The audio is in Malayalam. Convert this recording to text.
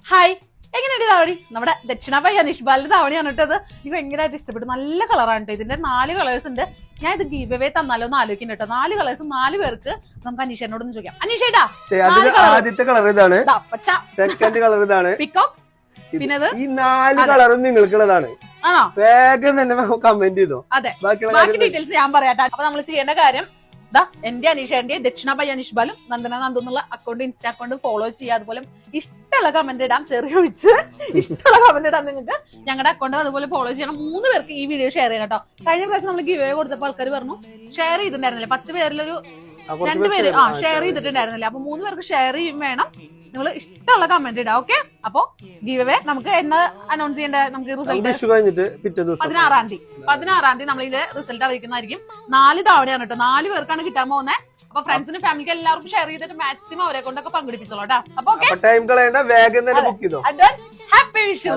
ഹായ്, എങ്ങനെയുണ്ട് താവണി? നമ്മുടെ ദക്ഷിണാഭായി അനീഷ്ബാലിന്റെ താവണിയാണ് കേട്ടത്. എനിക്ക് ഭയങ്കരമായിട്ട് ഇഷ്ടപ്പെട്ടു. നല്ല കളറാണ് കേട്ടോ. ഇതിന്റെ 4 കളേഴ്സ് ഉണ്ട്. ഞാൻ ഇത് ഗീവ് അവേ തന്നാലോ എന്ന് ആലോചിക്കുന്നു കേട്ടോ. 4 കളേഴ്സും 4 പേർക്ക് നമുക്ക് അനീഷേനോടൊന്ന് ചോദിക്കാം. അനീഷേട്ടാ, ആദ്യത്തെ കളർ ഇതാണ്, സെക്കൻഡ് കളർ ഇതാണ്, പിക്കോക്ക്. പിന്നെ ഈ 4 കളറും നിങ്ങൾക്കുള്ളതാണ്. ആണോ? വേഗം തന്നെ കമന്റ് ചെയ്തോ. അതെ, ബാക്കി ഡീറ്റെയിൽസ് ഞാൻ പറയാട്ടോ. അപ്പൊ നമ്മൾ ചെയ്യേണ്ട കാര്യം എന്റെ അനീഷേന്റെ ദക്ഷിണാഭായി അനീഷ്ബാലും നന്ദന നന്ദു എന്നുള്ള അക്കൗണ്ട് ഇൻസ്റ്റാ അക്കൗണ്ട് ഫോളോ ചെയ്യുക. അതുപോലെ ഇഷ്ടമുള്ള കമന്റ് ഇടാം, ചെറിയ ഒഴിച്ച് ഇഷ്ടമുള്ള കമന്റ് ഇടാം. നിങ്ങൾക്ക് ഞങ്ങളുടെ അക്കൗണ്ട് അതുപോലെ ഫോളോ ചെയ്യണം. 3 പേർക്ക് ഈ വീഡിയോ ഷെയർ ചെയ്യണം കേട്ടോ. കഴിഞ്ഞ പ്രാവശ്യം നമ്മൾ ഗിവ് അവേ കൊടുത്തപ്പോൾ ആൾക്കാർ പറഞ്ഞു ഷെയർ ചെയ്തിട്ടുണ്ടായിരുന്നില്ല. 10 പേരിലൊരു 2 പേര് ഷെയർ ചെയ്തിട്ടുണ്ടായിരുന്നില്ല. അപ്പൊ 3 പേർക്ക് ഷെയർ ചെയ്യും വേണം. നിങ്ങൾ ഇഷ്ടമുള്ള കമന്റ് ഇടാം. ഓക്കെ, അപ്പൊ ഗിവ് അവേ നമുക്ക് എന്നാ അനൗൺസ് ചെയ്യേണ്ട? നമുക്ക് റിസൾട്ട് 16-ാം തീയതി നമ്മൾ ഇതിന്റെ റിസൾട്ട് അറിയിക്കുന്നതായിരിക്കും. 4 തവണയാണ് കേട്ടോ. 4 പേർക്കാണ് കിട്ടാൻ പോകുന്നത്. അപ്പൊ ഫ്രണ്ട്സിനും ഫാമിലിക്ക് എല്ലാവർക്കും ഷെയർ ചെയ്തിട്ട് മാക്സിമം അവരെ കൊണ്ടൊക്കെ പങ്കെടുപ്പിച്ചോളൂ കേട്ടോ. അപ്പൊ ടൈം കളയണ്ട, വേഗം തന്നെ ബുക്ക് ചെയ്തോ. Advance happy Vishu.